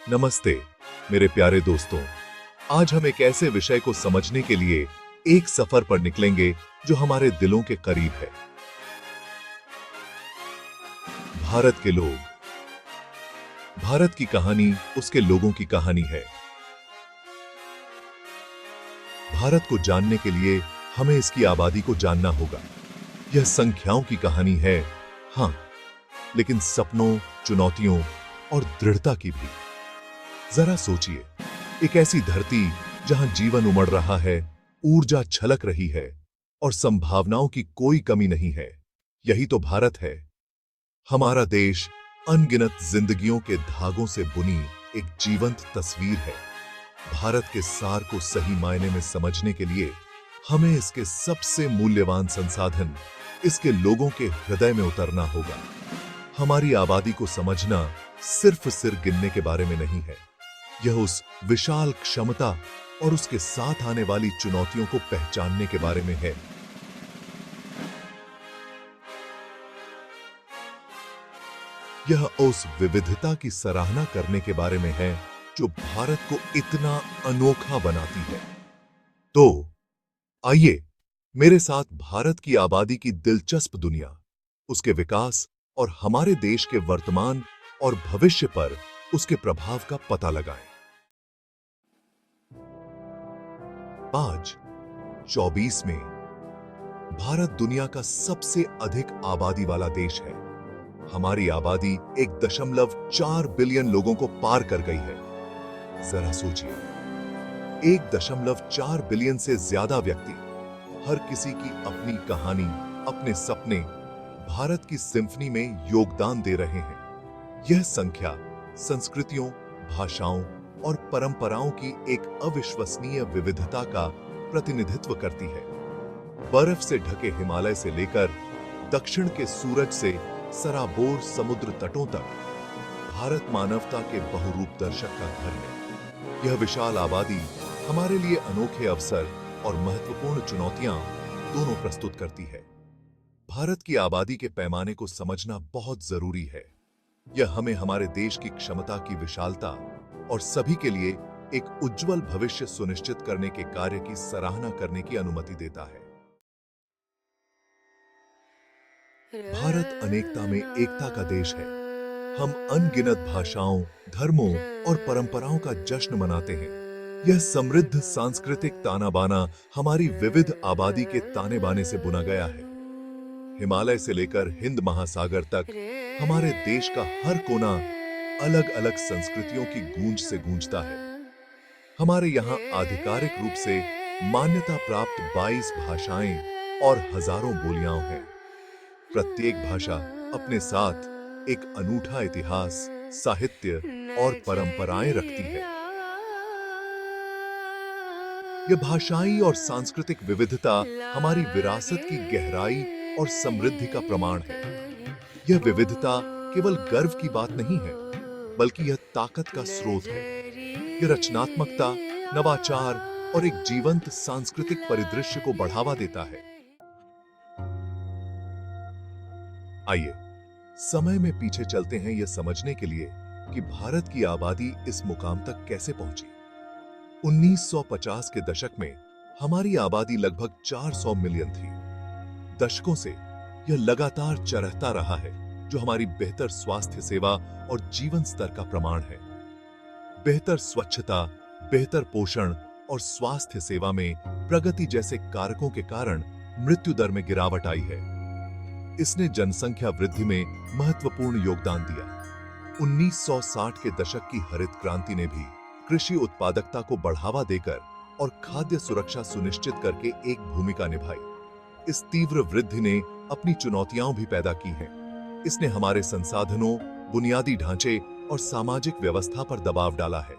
नमस्ते मेरे प्यारे दोस्तों। आज हम एक ऐसे विषय को समझने के लिए एक सफर पर निकलेंगे जो हमारे दिलों के करीब है। भारत के लोग। भारत की कहानी उसके लोगों की कहानी है। भारत को जानने के लिए हमें इसकी आबादी को जानना होगा। यह संख्याओं की कहानी है, हां, लेकिन सपनों, चुनौतियों और दृढ़ता की भी। जरा सोचिए, एक ऐसी धरती जहां जीवन उमड़ रहा है, ऊर्जा छलक रही है और संभावनाओं की कोई कमी नहीं है। यही तो भारत है। हमारा देश अनगिनत जिंदगियों के धागों से बुनी एक जीवंत तस्वीर है। भारत के सार को सही मायने में समझने के लिए हमें इसके सबसे मूल्यवान संसाधन, इसके लोगों के हृदय में उतरना होगा। हमारी आबादी को समझना सिर्फ सिर गिनने के बारे में नहीं है। यह उस विशाल क्षमता और उसके साथ आने वाली चुनौतियों को पहचानने के बारे में है। यह उस विविधता की सराहना करने के बारे में है जो भारत को इतना अनोखा बनाती है। तो आइए मेरे साथ भारत की आबादी की दिलचस्प दुनिया, उसके विकास और हमारे देश के वर्तमान और भविष्य पर उसके प्रभाव का पता लगाएं। आज 24 में भारत दुनिया का सबसे अधिक आबादी वाला देश है। हमारी आबादी 1.4 बिलियन लोगों को पार कर गई है। जरा सोचिए, 1.4 बिलियन से ज्यादा व्यक्ति, हर किसी की अपनी कहानी, अपने सपने, भारत की सिम्फनी में योगदान दे रहे हैं। यह संख्या संस्कृतियों, भाषाओं और परंपराओं की एक अविश्वसनीय विविधता का प्रतिनिधित्व करती है। बर्फ से ढके हिमालय से लेकर दक्षिण के सूरज से सराबोर समुद्र तटों तक, भारत मानवता के बहुरूप दर्शक का घर है। यह विशाल आबादी हमारे लिए अनोखे अवसर और महत्वपूर्ण चुनौतियां दोनों प्रस्तुत करती है। भारत की आबादी के पैमाने को समझना बहुत जरूरी है। यह हमें हमारे देश की क्षमता की विशालता और सभी के लिए एक उज्जवल भविष्य सुनिश्चित करने के कार्य की सराहना करने की अनुमति देता है। भारत अनेकता में एकता का देश है। हम अनगिनत भाषाओं, धर्मों और परंपराओं का जश्न मनाते हैं। यह समृद्ध सांस्कृतिक ताना बाना हमारी विविध आबादी के ताने बाने से बुना गया है। हिमालय से लेकर हिंद महासागर तक हमारे देश का हर कोना अलग अलग संस्कृतियों की गूंज से गूंजता है। हमारे यहाँ आधिकारिक रूप से मान्यता प्राप्त 22 भाषाएं और हजारों बोलियां हैं। प्रत्येक भाषा अपने साथ एक अनूठा इतिहास, साहित्य और परंपराएं रखती है। यह भाषाई और सांस्कृतिक विविधता हमारी विरासत की गहराई और समृद्धि का प्रमाण है। यह विविधता केवल गर्व की बात नहीं है, बल्कि यह ताकत का स्रोत है। यह रचनात्मकता, नवाचार और एक जीवंत सांस्कृतिक परिदृश्य को बढ़ावा देता है। आइए समय में पीछे चलते हैं यह समझने के लिए कि भारत की आबादी इस मुकाम तक कैसे पहुंची। 1950 के दशक में हमारी आबादी लगभग 400 मिलियन थी। दशकों से यह लगातार चरखता रहा है, जो हमारी बेहतर स्वास्थ्य सेवा और जीवन स्तर का प्रमाण है। बेहतर स्वच्छता, बेहतर पोषण और स्वास्थ्य सेवा में प्रगति जैसे कारकों के कारण मृत्यु दर में गिरावट आई है। इसने जनसंख्या वृद्धि में महत्वपूर्ण योगदान दिया। 1960 के दशक की हरित क्रांति ने भी कृषि उत्पादकता को बढ़ावा देकर और खाद्य सुरक्षा सुनिश्चित करके एक भूमिका निभाई। इस तीव्र वृद्धि ने अपनी चुनौतियां भी पैदा की हैं। इसने हमारे संसाधनों, बुनियादी ढांचे और सामाजिक व्यवस्था पर दबाव डाला है।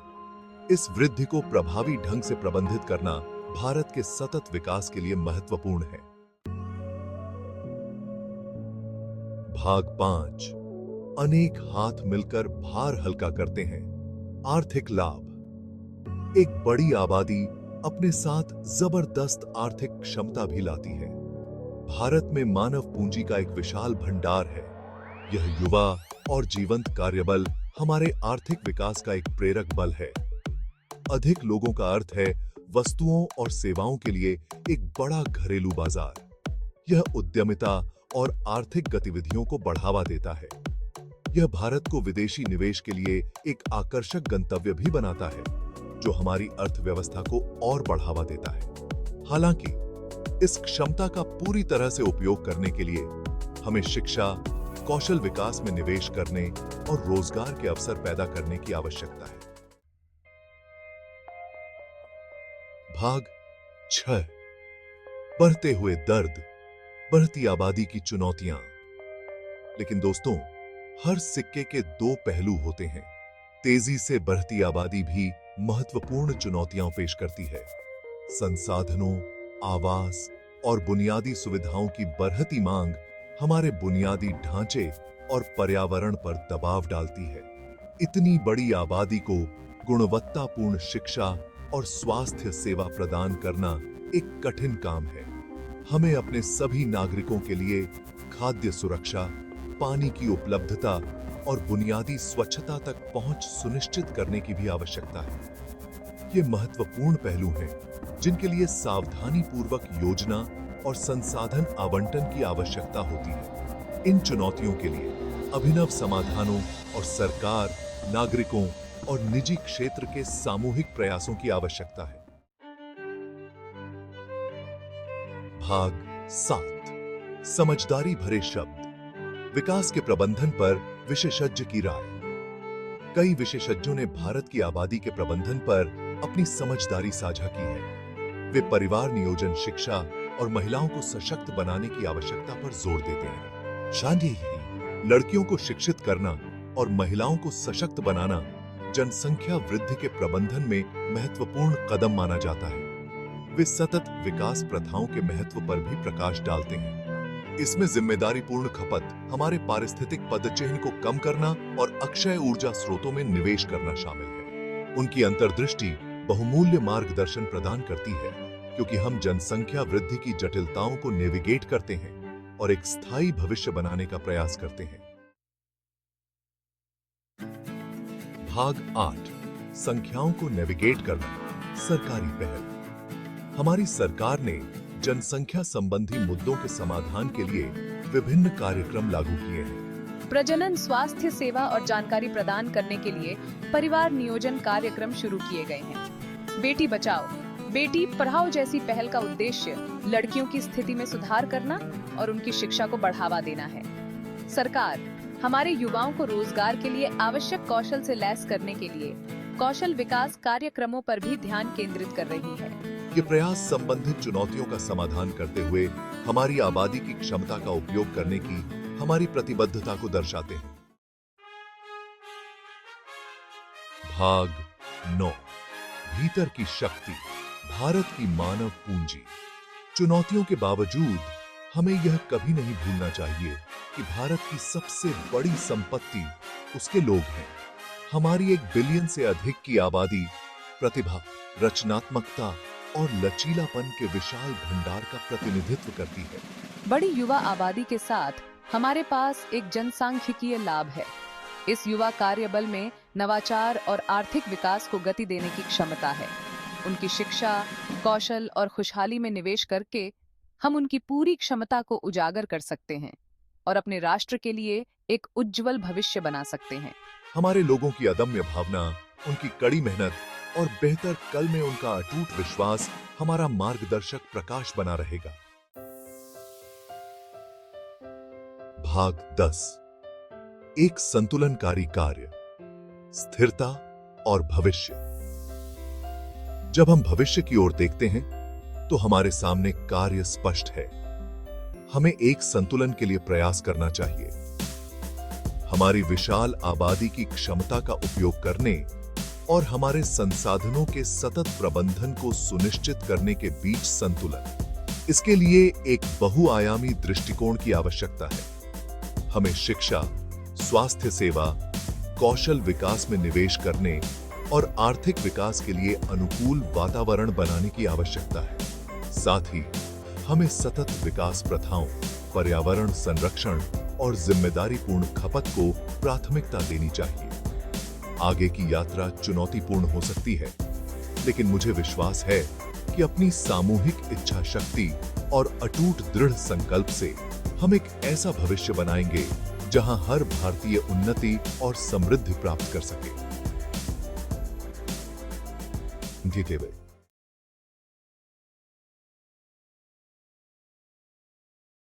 इस वृद्धि को प्रभावी ढंग से प्रबंधित करना भारत के सतत विकास के लिए महत्वपूर्ण है। भाग 5। अनेक हाथ मिलकर भार हल्का करते हैं। आर्थिक लाभ। एक बड़ी आबादी अपने साथ जबरदस्त आर्थिक क्षमता भी लाती है। भारत में मानव पूंजी का एक विशाल भंडार है। यह युवा और जीवंत कार्यबल हमारे आर्थिक विकास का एक प्रेरक बल है। अधिक लोगों का अर्थ है वस्तुओं और सेवाओं के लिए एक बड़ा घरेलू बाजार। यह उद्यमिता और आर्थिक गतिविधियों को बढ़ावा देता है। यह भारत को विदेशी निवेश के लिए एक आकर्षक गंतव्य भी बनाता है, जो हमारी अर्थव्यवस्था को और बढ़ावा देता है। हालांकि इस क्षमता का पूरी तरह से उपयोग करने के लिए हमें शिक्षा, कौशल विकास में निवेश करने और रोजगार के अवसर पैदा करने की आवश्यकता है। भाग 6। बढ़ते हुए दर्द, बढ़ती आबादी की चुनौतियां। लेकिन दोस्तों, हर सिक्के के दो पहलू होते हैं। तेजी से बढ़ती आबादी भी महत्वपूर्ण चुनौतियां पेश करती है। संसाधनों, आवास और बुनियादी सुविधाओं की बढ़ती मांग हमारे बुनियादी ढांचे और पर्यावरण पर दबाव डालती है। इतनी बड़ी आबादी को गुणवत्तापूर्ण शिक्षा और स्वास्थ्य सेवा प्रदान करना एक कठिन काम है। हमें अपने सभी नागरिकों के लिए खाद्य सुरक्षा, पानी की उपलब्धता और बुनियादी स्वच्छता तक पहुंच सुनिश्चित करने की भी आवश्यकता है। ये महत्वपूर्ण पहलू हैं, जिनके लिए सावधानी पूर्वक योजना और संसाधन आवंटन की आवश्यकता होती है। इन चुनौतियों के लिए अभिनव समाधानों और सरकार, नागरिकों और निजी क्षेत्र के सामूहिक प्रयासों की आवश्यकता है। भाग 7। समझदारी भरे शब्द, विकास के प्रबंधन पर विशेषज्ञ की राय। कई विशेषज्ञों ने भारत की आबादी के प्रबंधन पर अपनी समझदारी साझा की है। वे परिवार नियोजन, शिक्षा और महिलाओं को सशक्त बनाने की आवश्यकता पर जोर देते हैं। शायद ही लड़कियों को शिक्षित करना और महिलाओं को सशक्त बनाना जनसंख्या वृद्धि के प्रबंधन में महत्वपूर्ण कदम माना जाता है। वे सतत विकास प्रथाओं के महत्व पर भी प्रकाश डालते हैं। इसमें जिम्मेदारीपूर्ण खपत, हमारे पारिस्थितिक पदचिह्न को कम करना और अक्षय ऊर्जा स्रोतों में निवेश करना शामिल है। उनकी अंतर्दृष्टि बहुमूल्य मार्गदर्शन प्रदान करती है, क्योंकि हम जनसंख्या वृद्धि की जटिलताओं को नेविगेट करते हैं और एक स्थायी भविष्य बनाने का प्रयास करते हैं। भाग 8। संख्याओं को नेविगेट करना, सरकारी पहल। हमारी सरकार ने जनसंख्या संबंधी मुद्दों के समाधान के लिए विभिन्न कार्यक्रम लागू किए हैं। प्रजनन, स्वास्थ्य सेवा और जानकारी प्रदान करने के लिए परिवार नियोजन कार्यक्रम शुरू किए गए हैं। बेटी बचाओ, बेटी पढ़ाओ जैसी पहल का उद्देश्य लड़कियों की स्थिति में सुधार करना और उनकी शिक्षा को बढ़ावा देना है। सरकार हमारे युवाओं को रोजगार के लिए आवश्यक कौशल से लैस करने के लिए कौशल विकास कार्यक्रमों पर भी ध्यान केंद्रित कर रही है। ये प्रयास संबंधित चुनौतियों का समाधान करते हुए हमारी आबादी की क्षमता का उपयोग करने की हमारी प्रतिबद्धता को दर्शाते हैं। भाग 9। भीतर की शक्ति, भारत की मानव पूंजी। चुनौतियों के बावजूद हमें यह कभी नहीं भूलना चाहिए कि भारत की सबसे बड़ी संपत्ति उसके लोग हैं। हमारी 1 बिलियन से अधिक की आबादी प्रतिभा, रचनात्मकता और लचीलापन के विशाल भंडार का प्रतिनिधित्व करती है। बड़ी युवा आबादी के साथ हमारे पास एक जनसांख्यिकीय लाभ है। इस युवा कार्यबल में नवाचार और आर्थिक विकास को गति देने की क्षमता है। उनकी शिक्षा, कौशल और खुशहाली में निवेश करके हम उनकी पूरी क्षमता को उजागर कर सकते हैं और अपने राष्ट्र के लिए एक उज्जवल भविष्य बना सकते हैं। हमारे लोगों की अदम्य भावना, उनकी कड़ी मेहनत और बेहतर कल में उनका अटूट विश्वास हमारा मार्गदर्शक प्रकाश बना रहेगा। भाग 10। एक संतुलनकारी कार्य, स्थिरता और भविष्य। जब हम भविष्य की ओर देखते हैं तो हमारे सामने कार्य स्पष्ट है। हमें एक संतुलन के लिए प्रयास करना चाहिए। हमारी विशाल आबादी की क्षमता का उपयोग करने और हमारे संसाधनों के सतत प्रबंधन को सुनिश्चित करने के बीच संतुलन। इसके लिए एक बहुआयामी दृष्टिकोण की आवश्यकता है। हमें शिक्षा, स्वास्थ्य सेवा, कौशल विकास में निवेश करने और आर्थिक विकास के लिए अनुकूल वातावरण बनाने की आवश्यकता है। साथ ही हमें सतत विकास प्रथाओं, पर्यावरण संरक्षण और जिम्मेदारीपूर्ण खपत को प्राथमिकता देनी चाहिए। आगे की यात्रा चुनौतीपूर्ण हो सकती है, लेकिन मुझे विश्वास है कि अपनी सामूहिक इच्छा शक्ति और अटूट दृढ़ संकल्प से हम एक ऐसा भविष्य बनाएंगे जहां हर भारतीय उन्नति और समृद्धि प्राप्त कर सके। जीते हुए।